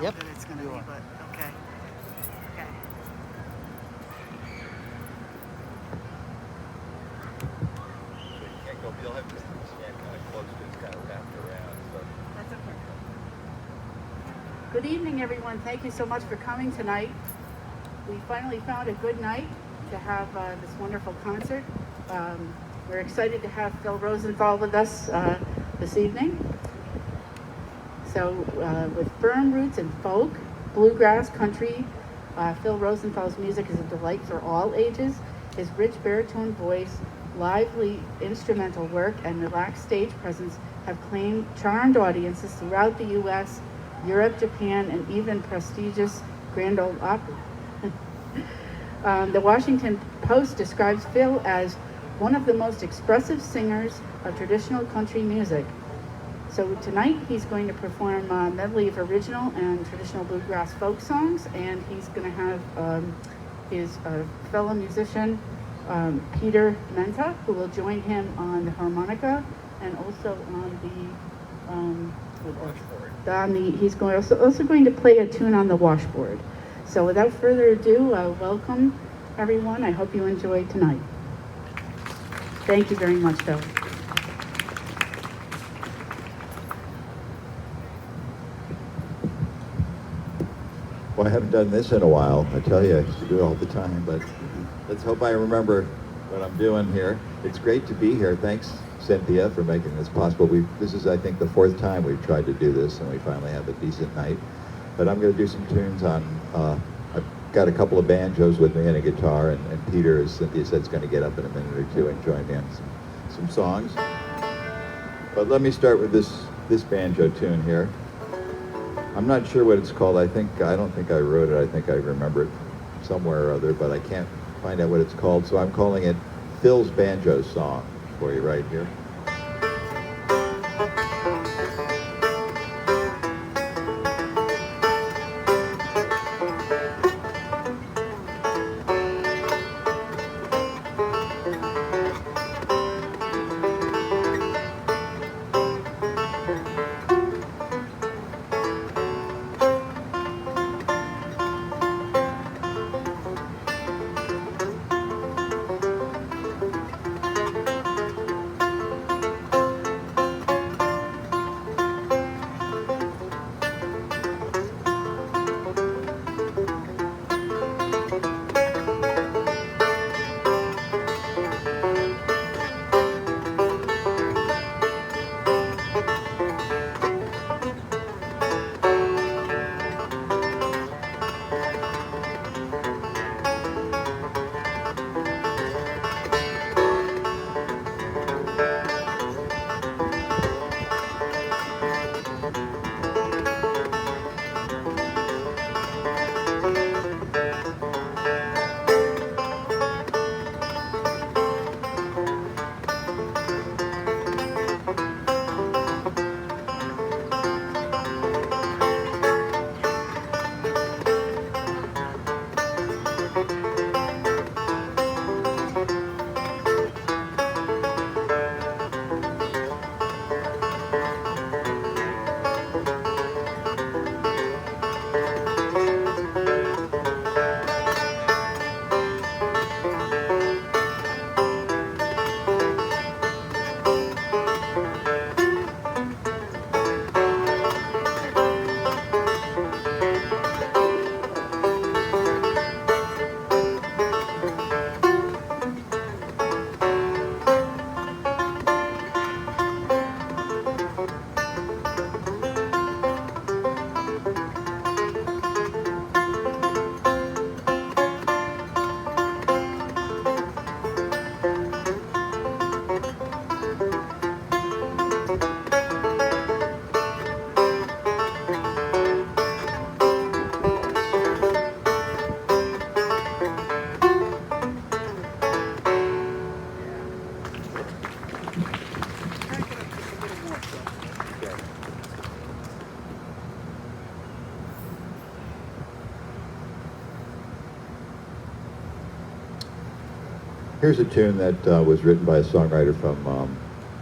Yep. That it's going to be, but okay. Okay. So you can't go, you'll have to stand kind of close to it's kind of wrapped around. So. That's okay. Good evening, everyone. Thank you so much for coming tonight. We finally found a good night to have this wonderful concert. We're excited to have Phil Rosenthal with us this evening. So with firm roots in folk, bluegrass, country, Phil Rosenthal's music is a delight for all ages. His rich baritone voice, lively instrumental work, and relaxed stage presence have charmed audiences throughout the U.S., Europe, Japan, and even prestigious Grand Ole Opry. The Washington Post describes Phil as one of the most expressive singers of traditional country music. So tonight he's going to perform a medley of original and traditional bluegrass folk songs, and he's going to have his fellow musician Peter Menta, who will join him on the harmonica and also on the washboard. He's also going to play a tune on the washboard. So without further ado, welcome everyone. I hope you enjoy tonight. Thank you very much, Phil. Well, I haven't done this in a while. I tell you, I used to do it all the time, but let's hope I remember what I'm doing here. It's great to be here. Thanks, Cynthia, for making this possible. This is, I think, the fourth time we've tried to do this, and we finally have a decent night. But I'm going to do some tunes on, I've got a couple of banjos with me and a guitar, and Peter, as Cynthia said, is going to get up in a minute or two and join me on some songs. But let me start with this banjo tune here. I'm not sure what it's called. I don't think I wrote it. I think I remember it somewhere or other, but I can't find out what it's called. So I'm calling it Phil's Banjo Song for you right here. Here's a tune that was written by a songwriter from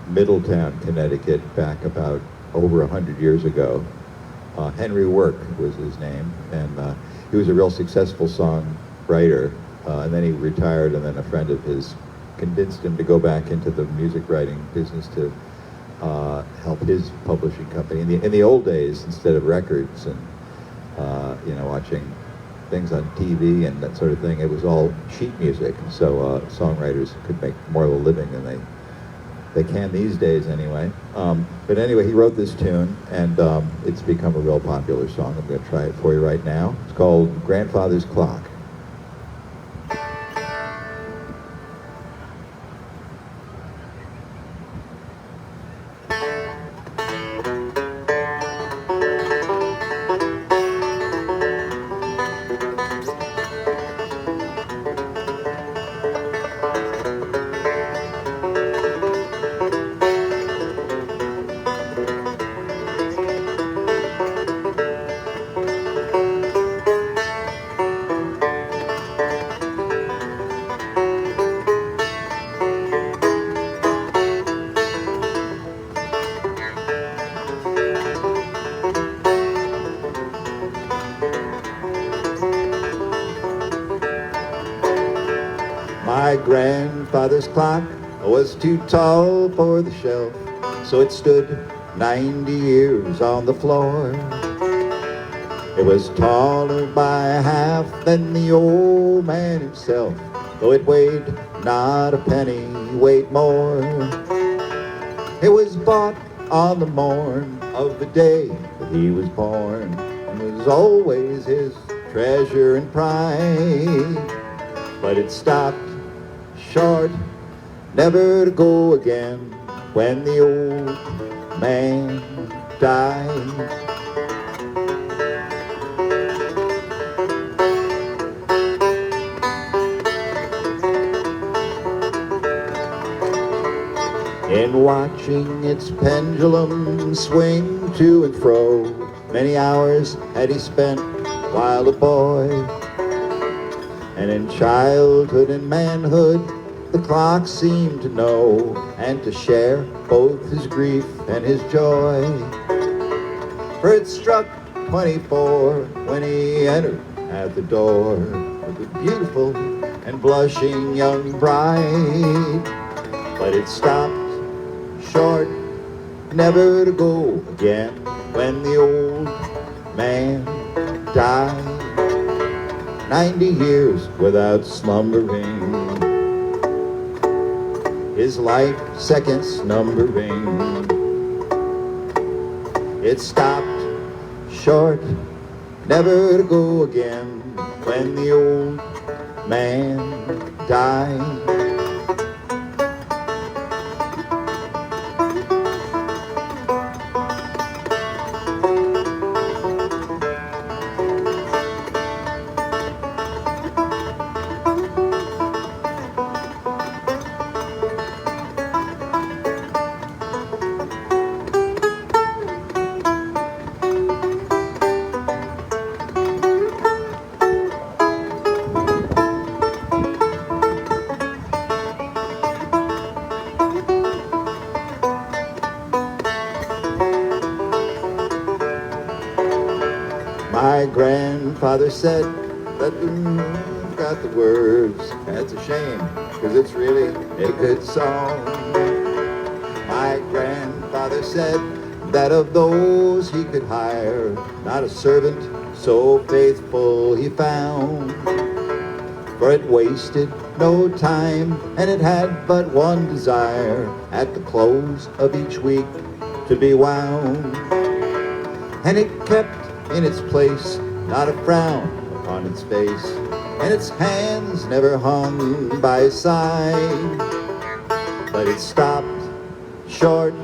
Middletown, Connecticut, back about over 100 years ago. Henry Work was his name, and he was a real successful songwriter, and then he retired, and then a friend of his convinced him to go back into the music writing business to help his publishing company. In the old days, instead of records and watching things on TV and that sort of thing, it was all sheet music, so songwriters could make more of a living than they can these days anyway. But anyway, he wrote this tune, and it's become a real popular song. I'm going to try it for you right now. It's called Grandfather's Clock. My grandfather's clock was too tall for the shelf, so it stood 90 years on the floor. It was taller by half than the old man himself, though it weighed not a penny weight more. It was bought on the morn of the day that he was born, and was always his treasure and pride. But it stopped short, never to go again, when the old man died. In watching its pendulum swing to and fro, many hours had he spent while a boy. And in childhood and manhood, the clock seemed to know, and to share both his grief and his joy. For it struck 24 when he entered at the door with a beautiful and blushing young bride. But it stopped short, never to go again, when the old man died. 90 years without slumbering, his life seconds numbering. It stopped short, never to go again, when the old man died. My grandfather said that the moon got the words. That's a shame, because it's really a good song. My grandfather said that of those he could hire, not a servant so faithful he found. For it wasted no time, and it had but one desire, at the close of each week to be wound. And it kept in its place not a frown upon its face, and its hands never hung by his side. But it stopped short,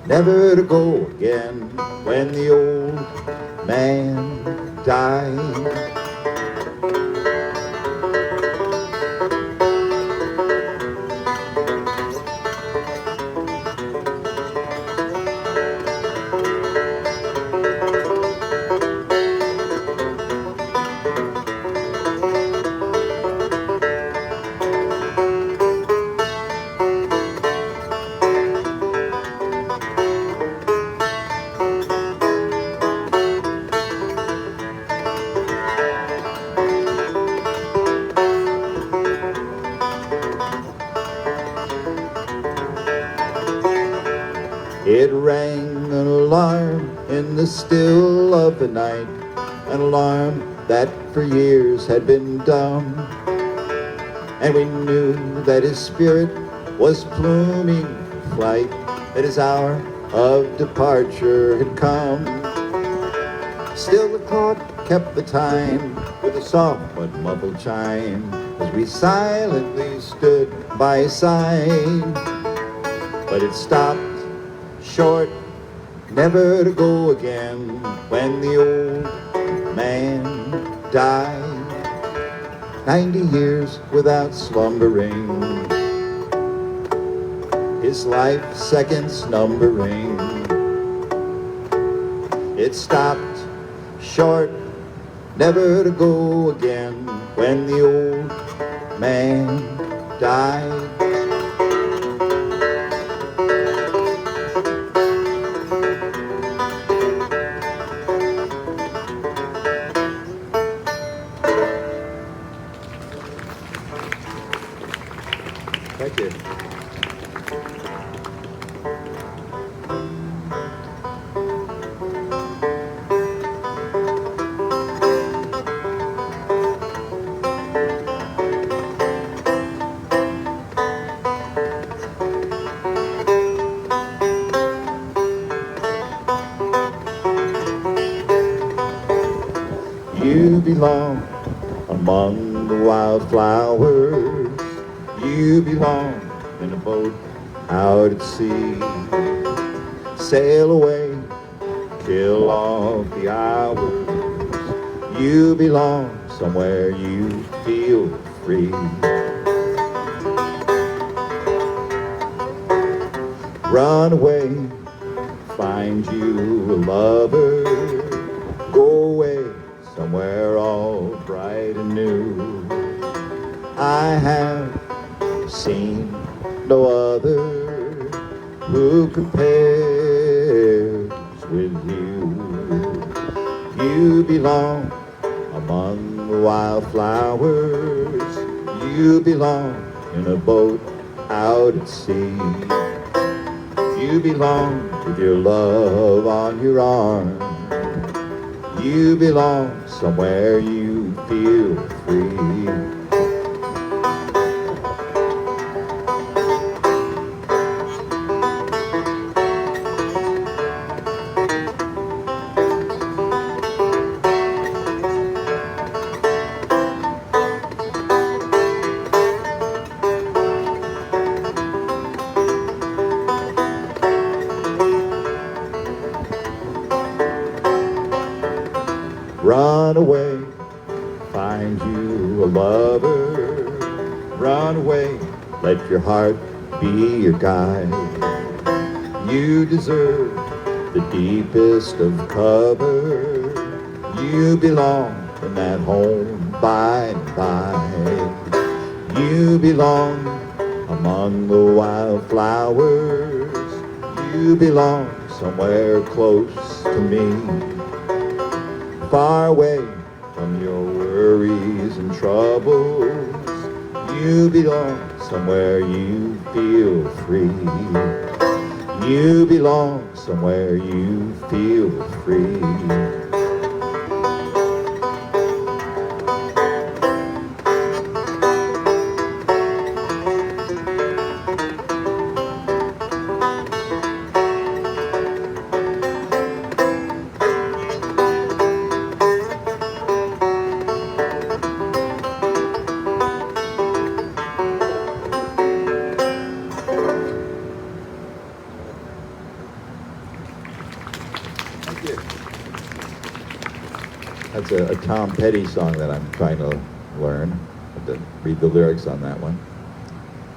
never to go again, when the old man died. rang an alarm in the still of the night, an alarm that for years had been dumb. And we knew that his spirit was pluming for flight, that his hour of departure had come. Still the clock kept the time with a soft but muffled chime as we silently stood by his side. But it stopped short, never to go again, when the old man died. 90 years without slumbering, his life seconds numbering. It stopped short, never to go again, when the old man died. Thank you. You belong among the wildflowers. You belong in a boat out at sea. Sail away, kill off the hours. You belong somewhere you feel free. Run away, find you a lover. Go away somewhere all bright and new. I have seen no other who compares with you. You belong among the wildflowers. You belong in a boat out at sea. You belong with your love on your arm. You belong somewhere you feel free. Run away, find you a lover. Run away, let your heart be your guide. You deserve the deepest of cover. You belong in that home by and by. You belong among the wildflowers. You belong somewhere close to me. Far away from your worries and troubles. You belong somewhere you feel free. You belong somewhere you feel free. That's a Tom Petty song that I'm trying to learn. I have to read the lyrics on that one.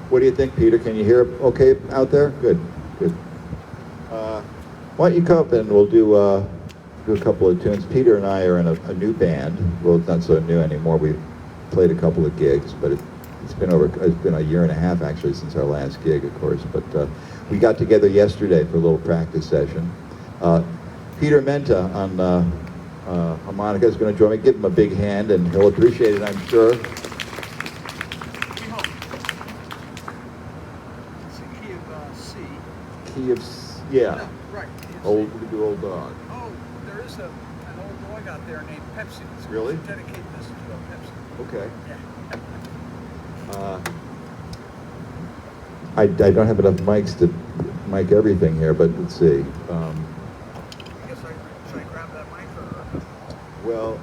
What do you think, Peter? Can you hear okay out there? Good, good. Why don't you come up and we'll do a couple of tunes. Peter and I are in a new band. Well, it's not so new anymore. We played a couple of gigs, but it's been a year and a half actually since our last gig, of course. But we got together yesterday for a little practice session. Peter Menta on harmonica is going to join me. Give him a big hand, and he'll appreciate it, I'm sure. It's a key of C. Key of yeah. Right. Old, we do Old Dog. Oh, there is an old dog out there named Pepsi. So Really? we should dedicate this to a Pepsi. Okay. Yeah. I don't have enough mics to mic everything here, but let's see. I guess should I grab that mic or? Well,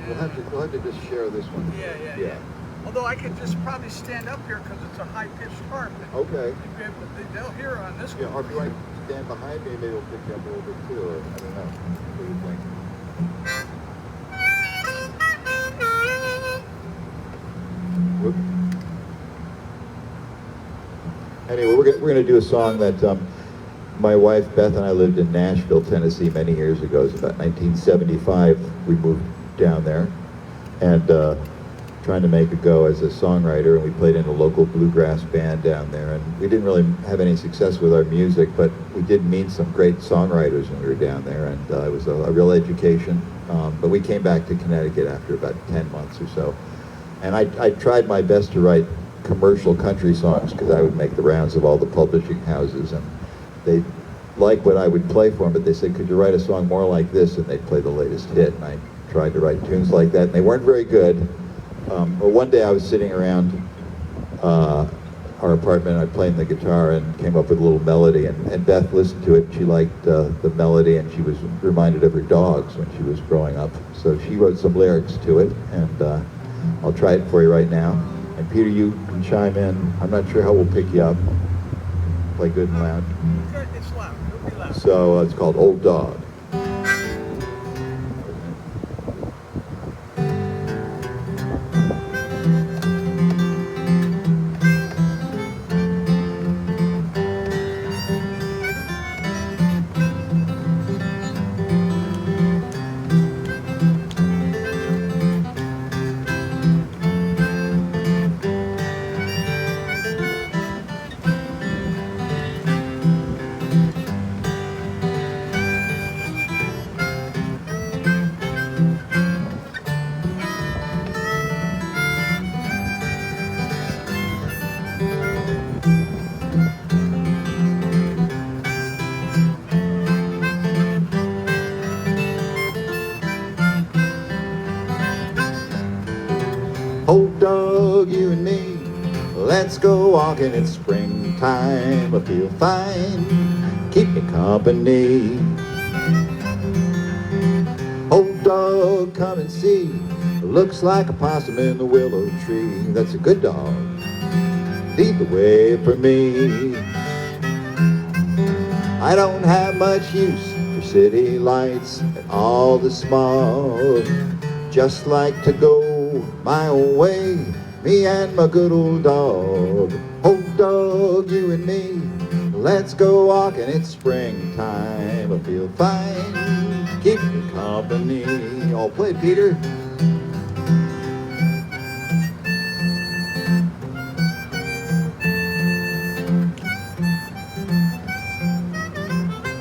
we'll have to just share this one. Yeah. Although I could just probably stand up here because it's a high-pitched harp. Okay. They'll hear it on this Yeah, one. or if you want to stand behind me, maybe it'll pick you up a little bit too, or I don't know. What do you think? Whoop. Anyway, we're going to do a song that my wife Beth and I lived in Nashville, Tennessee many years ago. It was about 1975 we moved down there, and trying to make a go as a songwriter, and we played in a local bluegrass band down there, and we didn't really have any success with our music, but we did meet some great songwriters when we were down there, and it was a real education. But we came back to Connecticut after about 10 months or so, and I tried my best to write commercial country songs because I would make the rounds of all the publishing houses, and they liked what I would play for them, but they said, could you write a song more like this? And they'd play the latest hit, and I tried to write tunes like that, and they weren't very good. But one day I was sitting around our apartment, and I played the guitar and came up with a little melody, and Beth listened to it, and she liked the melody, and she was reminded of her dogs when she was growing up. So she wrote some lyrics to it, and I'll try it for you right now. And Peter, you can chime in. I'm not sure how we'll pick you up. Play good and loud. It's loud. It'll be loud. So it's called Old Dog. Old dog, you and me, let's go walking, it's springtime, I feel fine, keep me company. Old dog, come and see, looks like a possum in the willow tree, that's a good dog, lead the way for me. I don't have much use for city lights and all the smog, just like to go my own way, me and my good old dog. Old dog, you and me, let's go walking, it's springtime, I feel fine, keep me company. All play, Peter.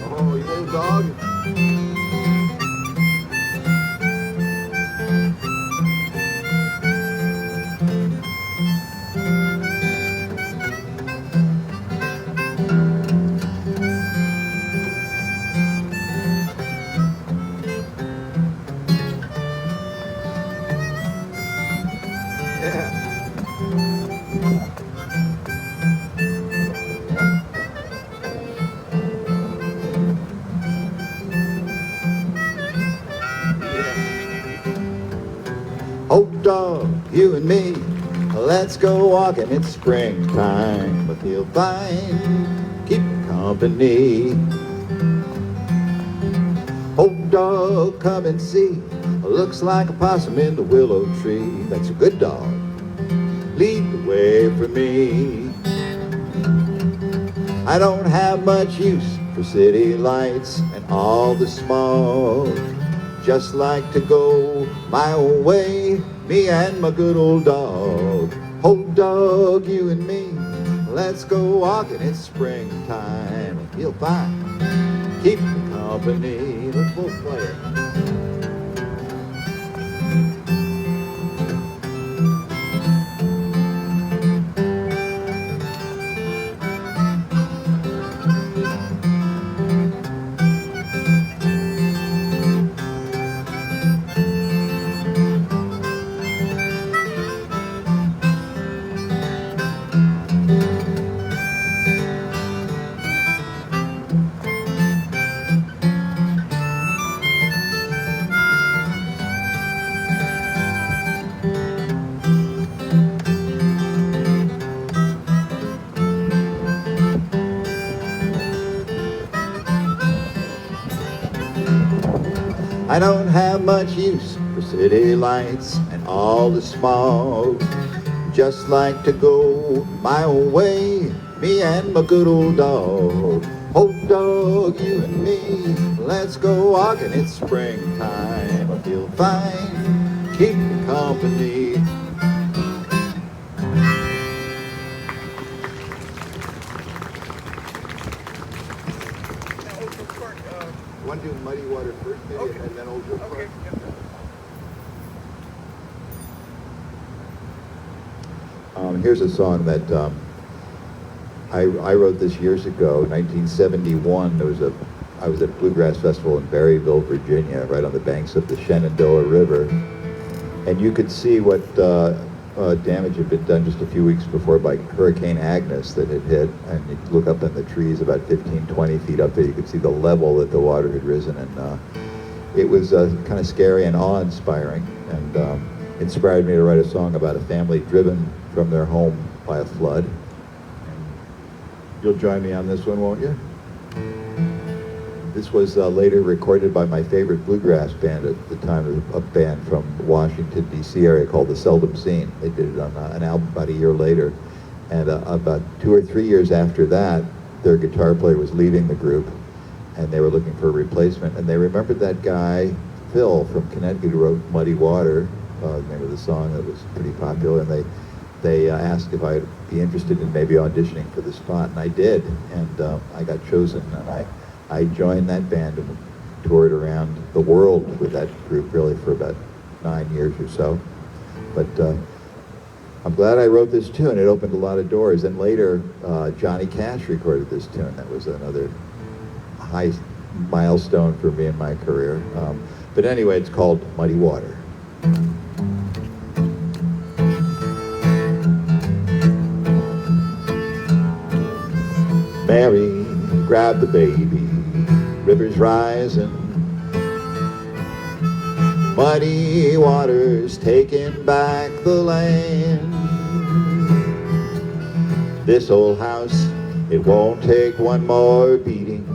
Oh, you little dog. Old dog, you and me, let's go walking, it's springtime, I feel fine, keep company. Old dog, come and see, looks like a possum in the willow tree, that's a good dog, lead the way for me. I don't have much use for city lights and all the smog, just like to go my own way, me and my good old dog. Old dog, you and me, let's go walking, it's springtime, I feel fine, keep me company. Let's both play it. I don't have much use for city lights and all the smog. Just like to go my own way, me and my good old dog. Oh dog, you and me, let's go walking. It's springtime, I feel fine, keep me company. Want to do Muddy Water first, maybe, Okay. and then Old Brook Park? Okay. Here's a song that I wrote this years ago, 1971. I was at a bluegrass festival in Berryville, Virginia, right on the banks of the Shenandoah River, and you could see what damage had been done just a few weeks before by Hurricane Agnes that had hit, and you look up in the trees about 15, 20 feet up there, you could see the level that the water had risen, and it was kind of scary and awe-inspiring, and inspired me to write a song about a family driven from their home by a flood. You'll join me on this one, won't you? This was later recorded by my favorite bluegrass band at the time, a band from Washington, D.C. area called the Seldom Scene. They did it on an album about a year later. And about 2 or 3 years after that, their guitar player was leaving the group, and they were looking for a replacement. And they remembered that guy, Phil, from Connecticut, who wrote Muddy Water, the name of the song that was pretty popular. And they asked if I'd be interested in maybe auditioning for the spot, and I did. And I got chosen, and I joined that band and toured around the world with that group really for about 9 years or so. But I'm glad I wrote this tune. It opened a lot of doors. And later, Johnny Cash recorded this tune. That was another high milestone for me in my career. But anyway, it's called Muddy Water. Mary grabbed the baby, rivers rising, muddy waters taking back the land. This old house, it won't take one more beating.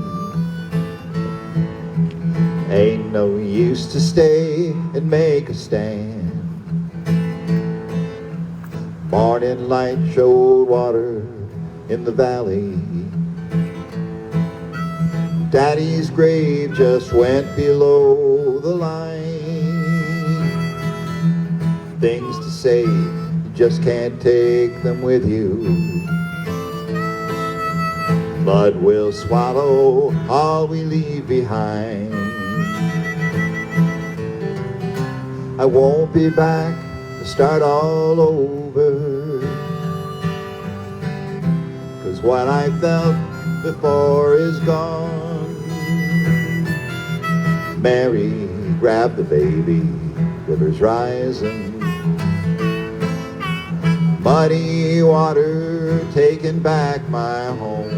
Ain't no use to stay and make a stand. Morning light showed water in the valley. Daddy's grave just went below the line. Things to say, you just can't take them with you. Mud will swallow all we leave behind. I won't be back to start all over, 'cause what I felt before is gone. Mary grabbed the baby, rivers rising, muddy water taking back my home.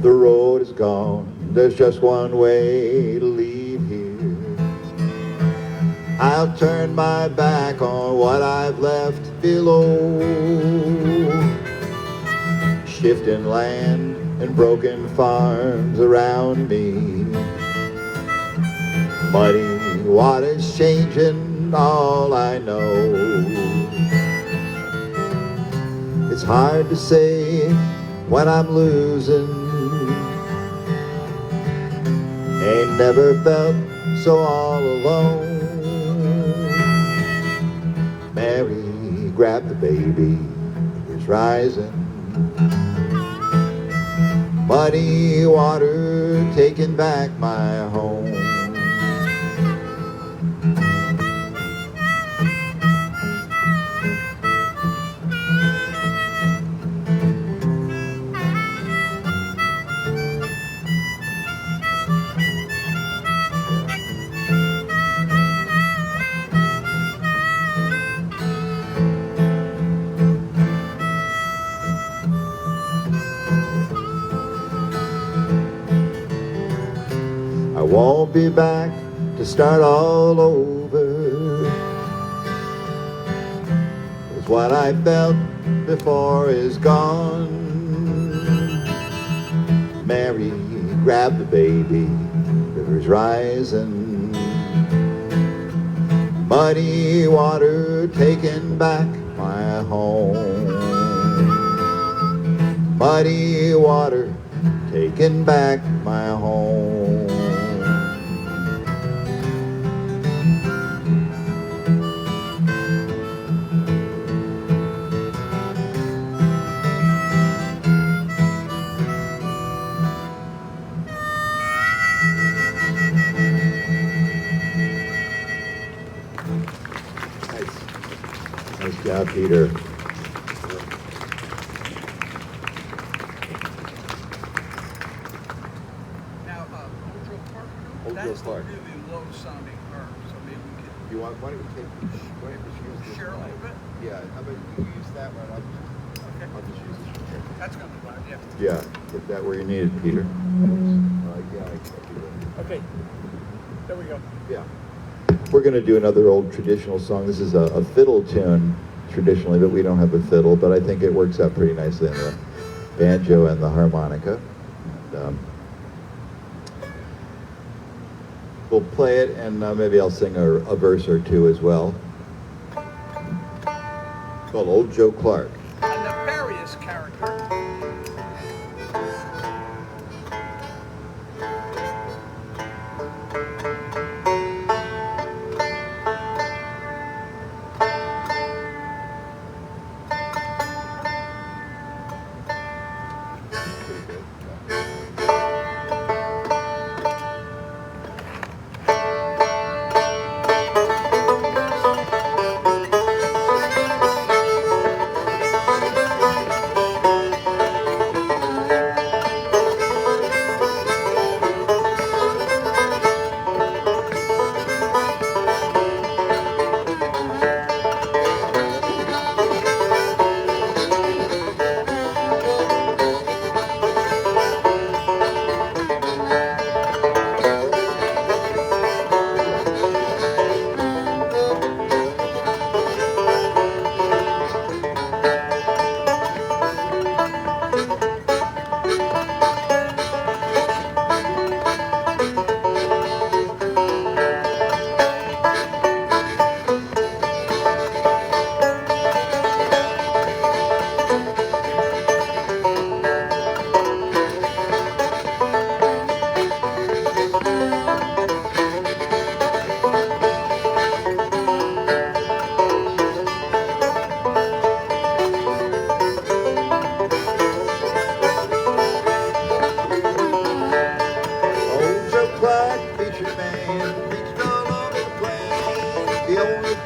The road is gone, there's just one way to leave here. I'll turn my back on what I've left below. Shifting land and broken farms around me. Muddy waters changing all I know. It's hard to say when I'm losing. Ain't never felt so all alone. Mary grabbed the baby, it was rising. Muddy water taking back my home. won't be back to start all over. 'Cause what I felt before is gone. Mary, grab the baby, river's rising. Muddy water taking back my home. Muddy water taking back my home. Nice job, Peter. Now, Ojo Park, Ojo that's Park. the really low sounding arm, so maybe we could You want? Why don't you take? Why don't you use this share a one? little bit. Yeah. How about you use that one? Okay. I'll just use this one here. That's gonna be loud, yeah. Yeah. Get that where you need it, Peter. Yeah. I can do it. Okay, there we go. Yeah. We're going to do another old traditional song. This is a fiddle tune traditionally, but we don't have a fiddle, but I think it works out pretty nicely in the banjo and the harmonica. And, we'll play it, and maybe I'll sing a verse or two as well. It's called Old Joe Clark. A nefarious character.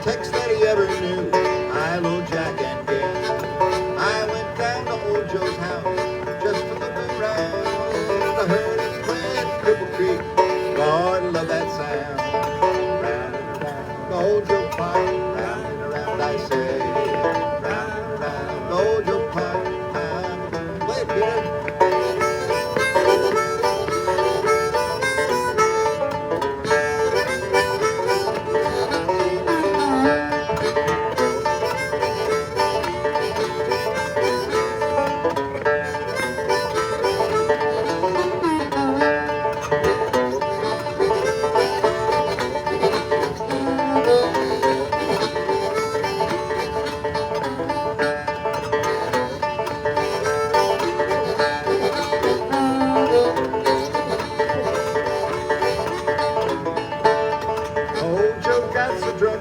Text that he ever knew, I love Jack and Gay. I went down to old Joe's house just to look around. I heard him playing Cripple Creek. Lord, I love that sound. Round and around, the old Joe Park. Round and around, I say. Round and around, the old Joe Park. Play it, Peter.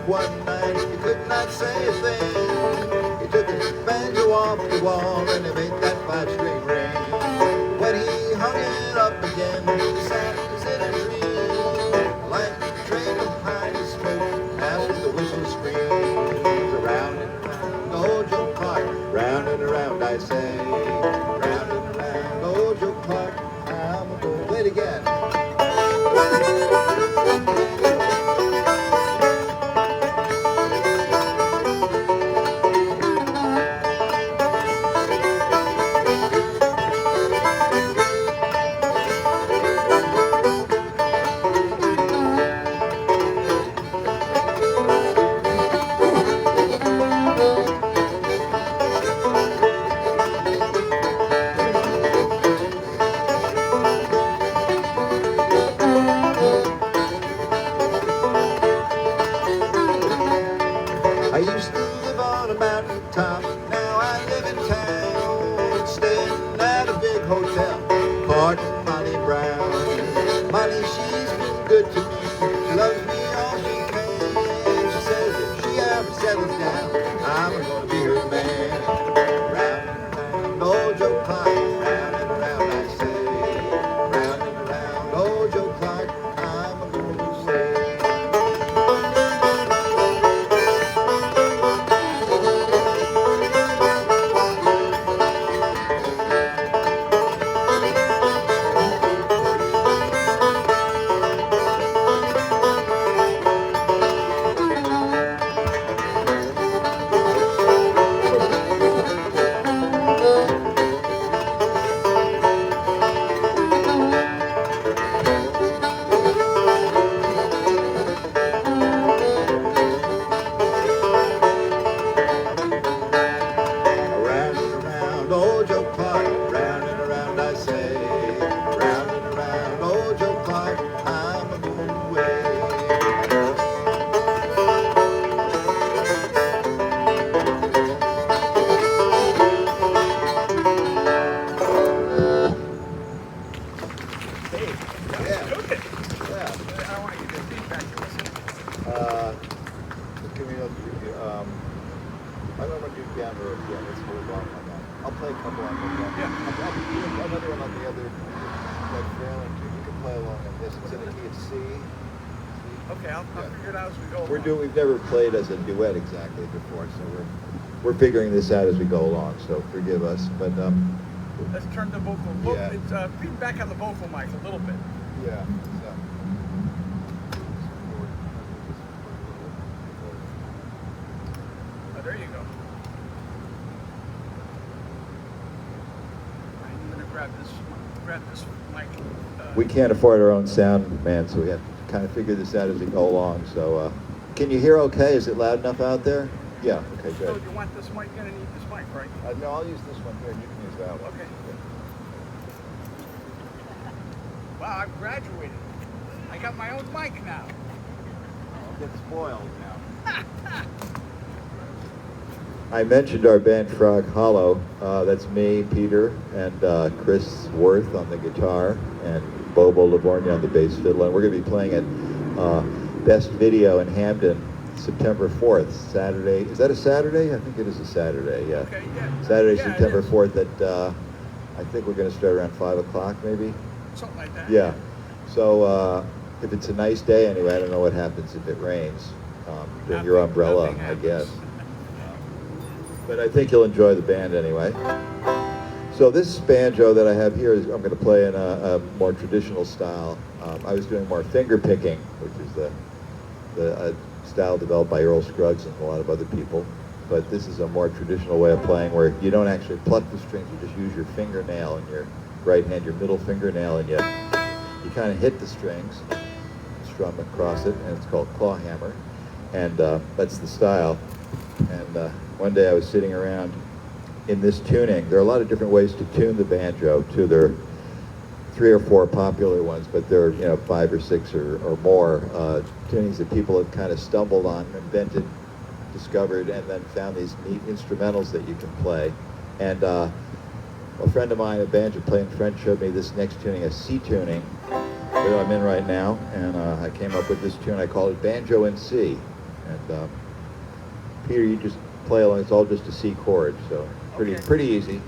One night he could not say a thing. He took his banjo off the wall and he made that 5-string ring. When he hung it up again, he sat as in a dream, like a train behind the smoke after the whistle screams. Around and around the old Joe Clark, round and around I say, round and around the old Joe Clark. I'm gonna play it again. I used to live on a mountain top, now I live in town, staying at a big hotel, courting Molly Brown. Molly, she's been good to me, she loves me all she can. She says if she ever settles down, I'm gonna be her man. Round and around, old Joe Clark, round and around I say. Round and around, old Joe Clark, I'm gonna say. Round and around, old Joe Clark, round and around I say. Round and around, old Joe Clark, I'm a going away. Hey, Yeah. that was good. Yeah. I want to give you feedback. Give me I don't want to do piano or piano. Let's hold on that. I'll play a couple on the Yeah. I'll do another one on the other like Fairland too. You can play along on this. It's in the key of C. Okay, I'll figure it out as we go. We've never played as a duet exactly before, so we're figuring this out as we go along. So forgive us, but Let's turn the vocal. Yeah. It's feedback on the vocal mic a little bit. yeah. Oh, there you go. I'm gonna grab this mic. We can't afford our own sound man, so we have to kind of figure this out as we go along. So can you hear okay? Is it loud enough out there? Yeah. Okay. So Good. you want this mic? You're gonna need this mic, right? No, I'll use this one here. You can use that one. Okay. Wow, I've graduated. I got my own mic now. I'll get spoiled now. I mentioned our band Frog Hollow. That's me, Peter, and Chris Worth on the guitar, and Bobo Livornia on the bass fiddle. And we're going to be playing at Best Video in Hamden, September 4th, Saturday. Is that a Saturday? I think it is a Saturday, yeah. Okay, yeah. Saturday, Yeah, it September is. 4th at, I think we're going to start around 5 o'clock maybe. Something like that. Yeah. So if it's a nice day anyway, I don't know what happens if it rains. Bring your umbrella, Nothing I happens. guess. But I think you'll enjoy the band anyway. So this banjo that I have here is I'm going to play in a more traditional style. I was doing more finger picking, which is the style developed by Earl Scruggs and a lot of other people. But this is a more traditional way of playing where you don't actually pluck the strings, you just use your fingernail in your right hand, your middle fingernail, and you kind of hit the strings, strum across it, and it's called claw hammer. And that's the style. And one day I was sitting around in this tuning. There are a lot of different ways to tune the banjo. There are 3 or 4 popular ones, but there are 5 or 6 or more tunings that people have kind of stumbled on, invented, discovered, and then found these neat instrumentals that you can play. And a friend of mine, a banjo playing friend, showed me this next tuning, a C tuning, that I'm in right now, and I came up with this tune. I called it Banjo NC. And Peter, you just play along. It's all just a C chord, so Okay. pretty easy.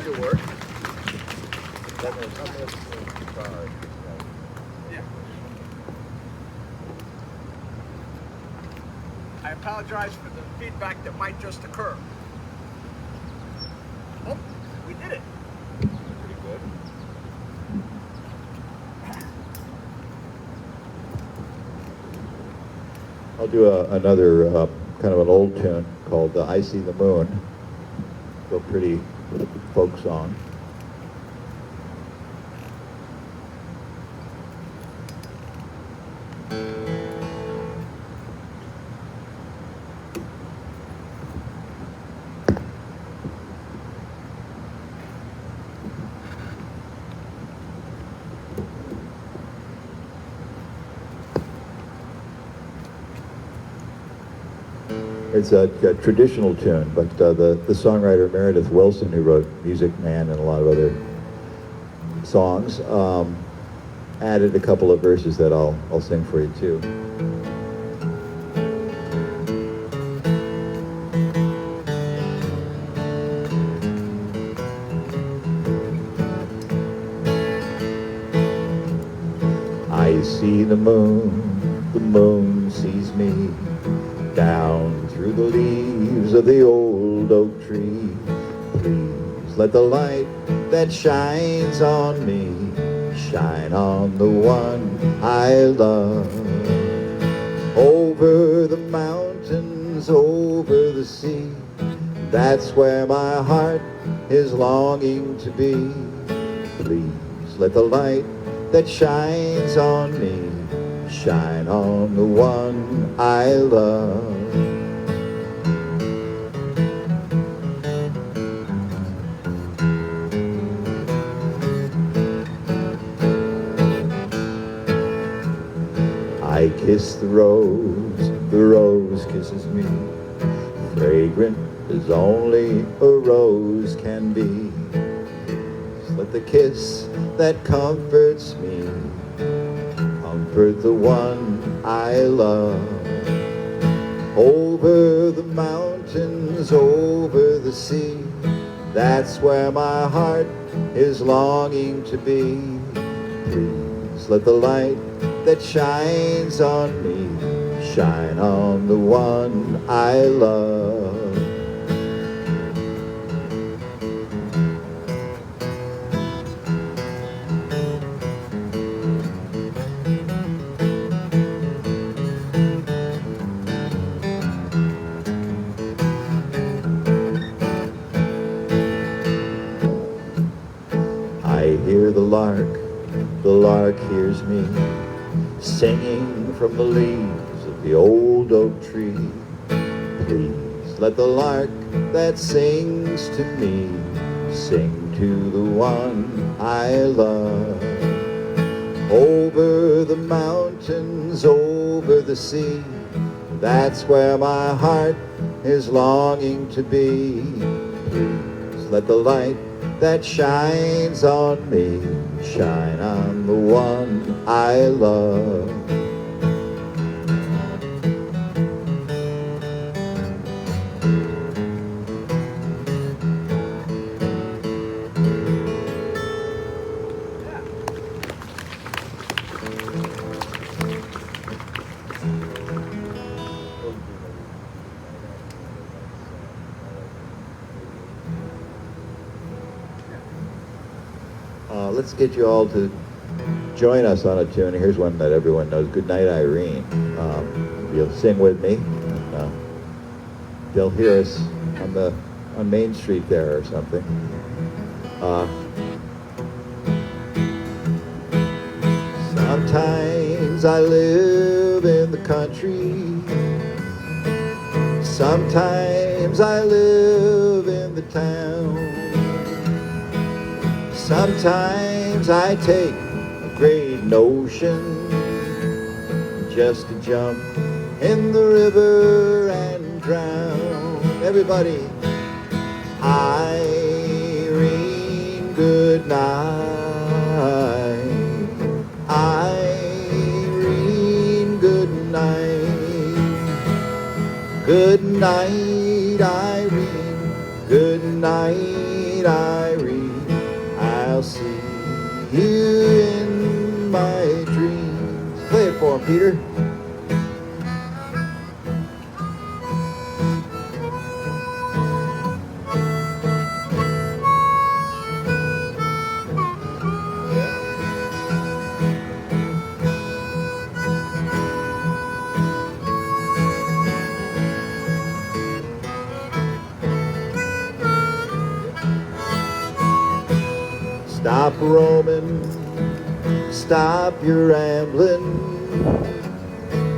to work. Yeah. I apologize for the feedback that might just occur. Oh, we did it. Pretty good. I'll do another kind of an old tune called "I See the Moon." A pretty folk song. It's a traditional tune, but the songwriter Meredith Wilson, who wrote Music Man and a lot of other songs, added a couple of verses that I'll sing for you too. I see the moon sees me, down through the leaves of the old oak tree. Please let the light that shines on me shine on the one I love. Over the mountains, over the sea, that's where my heart is longing to be. Please let the light that shines on me shine on the one I love. I kiss the rose kisses me, fragrant as only a rose can be. Please let the kiss that comforts me comfort the one I love. Over the mountains, over the sea, that's where my heart is longing to be. Please let the light that shines on me shine on the one I love. I hear the lark hears me, singing from the leaves of the old oak tree. Please let the lark that sings to me sing to the one I love. Over the mountains, over the sea, that's where my heart is longing to be. Please let the light that shines on me shine on the one I love. Let's get you all to join us on a tune. Here's one that everyone knows. Good Night, Irene. You'll sing with me. They'll hear us on Main Street there or something. Sometimes I live in the country. Sometimes I live in the town. Sometimes I take a great notion just to jump in the river and drown. Everybody, Irene, good night. Irene, good night. Good night, Irene. Good night, Irene. I'll see you in my dreams. Play it for him, Peter. Stop roaming, stop your rambling,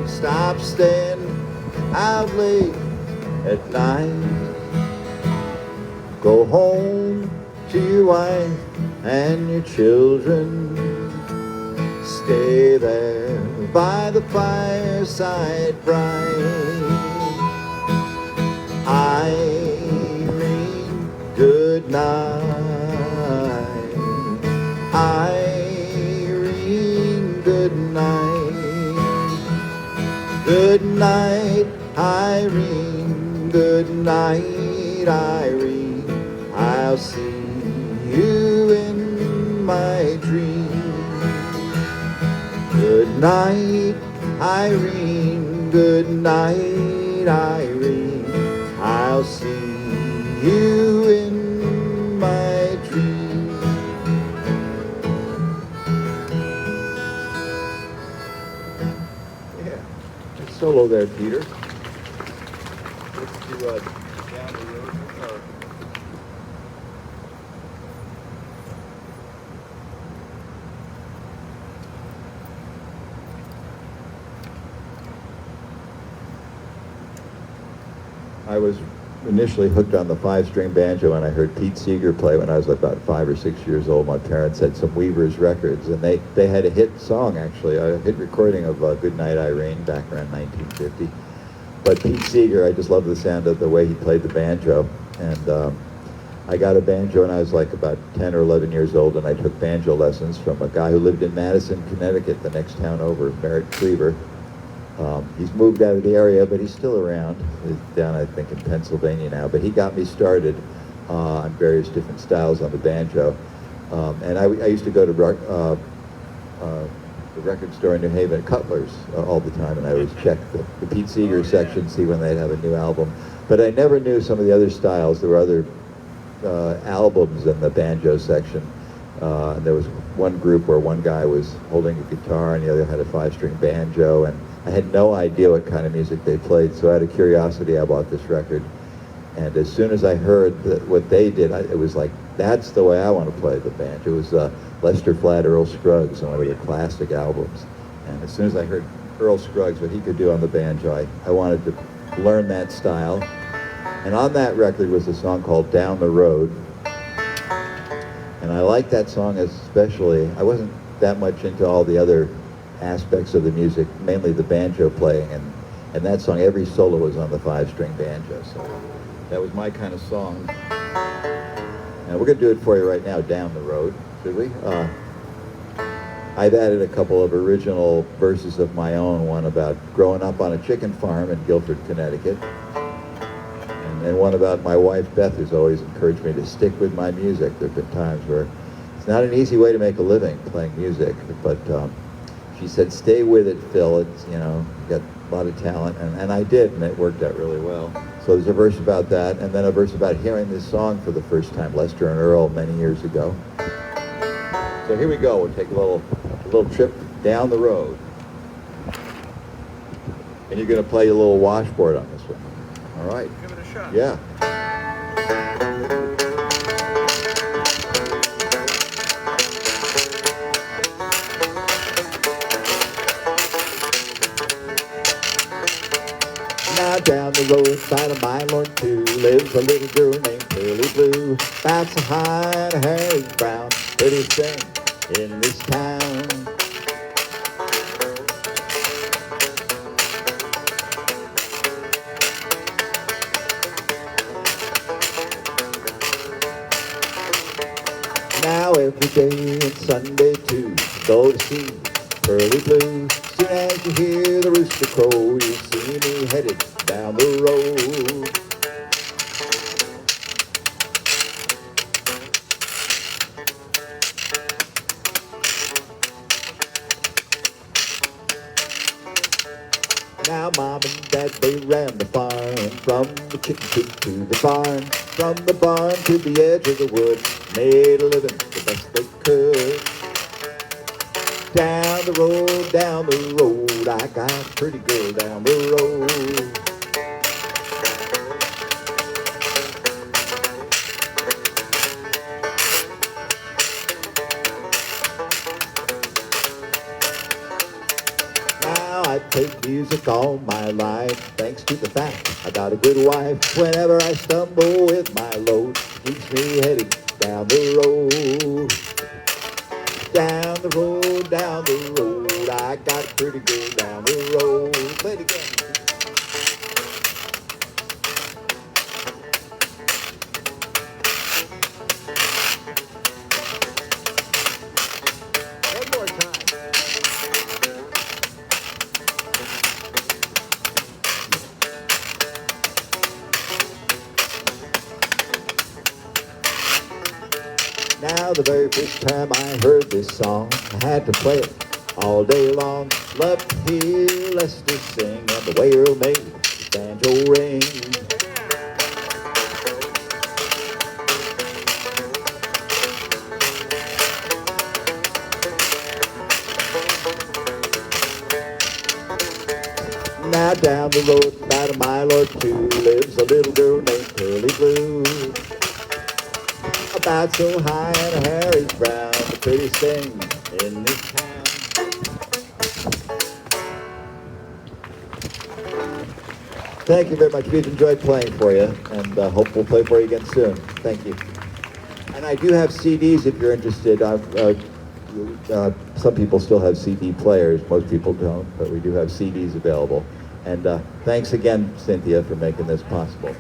stop staying out late at night. Go home to your wife and your children. Stay there by the fireside bright. Irene, good night. Irene, good night. Good night, Irene. Good night, Irene. I'll see you in my dreams. Good night, Irene. Good night, Irene. I'll see you in my dreams. Yeah, good solo there, Peter. Let's do Down the Road. I was initially hooked on the 5-string banjo and I heard Pete Seeger play when I was about 5 or 6 years old. My parents had some Weaver's records, and they had a hit song, actually, a hit recording of Good Night Irene back around 1950. But Pete Seeger, I just loved the sound of the way he played the banjo. And I got a banjo when I was like about 10 or 11 years old, and I took banjo lessons from a guy who lived in Madison, Connecticut, the next town over, Merritt Cleaver. He's moved out of the area, but he's still around. He's down, I think, in Pennsylvania now. But he got me started on various different styles on the banjo. And I used to go to the record store in New Haven, Cutler's, all the time, and I always check the Pete Seeger section, see when they'd have a new album. But I never knew some of the other styles. There were other albums in the banjo section. And there was one group where one guy was holding a guitar and the other had a 5-string banjo, and I had no idea what kind of music they played, so out of curiosity I bought this record. And as soon as I heard what they did, it was like, that's the way I want to play the banjo. It was Lester Flatt, Earl Scruggs, on one of the classic albums. And as soon as I heard Earl Scruggs, what he could do on the banjo, I wanted to learn that style. And on that record was a song called Down the Road. And I liked that song especially. I wasn't that much into all the other aspects of the music, mainly the banjo playing, and that song, every solo was on the 5-string banjo, so that was my kind of song. And we're going to do it for you right now, Down the Road, should we? I've added a couple of original verses of my own, one about growing up on a chicken farm in Guilford, Connecticut, and one about my wife, Beth, who's always encouraged me to stick with my music. There have been times where it's not an easy way to make a living playing music, but she said, stay with it, Phil. It's, you know, you got a lot of talent, and I did, and it worked out really well. So there's a verse about that, and then a verse about hearing this song for the first time, Lester and Earl, many years ago. So here we go. We'll take a little trip down the road. And you're going to play a little washboard on this one. All right. Give it a shot. Yeah. Now down the road, about a mile or two, lives a little girl named Pearly Blue. About so high and her hair is brown, prettiest thing in this town. Now every day and Sunday too, go to see Pearly Blue. Soon as you hear the rooster crow, you'll see me headed down the road. Now Mom and Dad, they ran the farm from the chicken coop to the barn, from the barn to the edge of the wood, made a living the best they could. Down the road, I got a pretty girl down the road. I played music all my life, thanks to the fact I got a good wife. Whenever I stumble with my load, keeps me heading down the road. Down the road, I got a pretty girl down the road. Play it again. One more time. Now the very first time I heard this song, I had to play it all day long. Loved to hear Lester sing and the way Earl made his banjo ring. Now down the road about a mile or two lives a little girl named Curly Blue. About so high and her hair is brown, the prettiest thing in this town. Thank you very much. We've enjoyed playing for you, and hope we'll play for you again soon. Thank you. And I do have CDs if you're interested. Some people still have CD players. Most people don't, but we do have CDs available. And thanks again, Cynthia, for making this possible.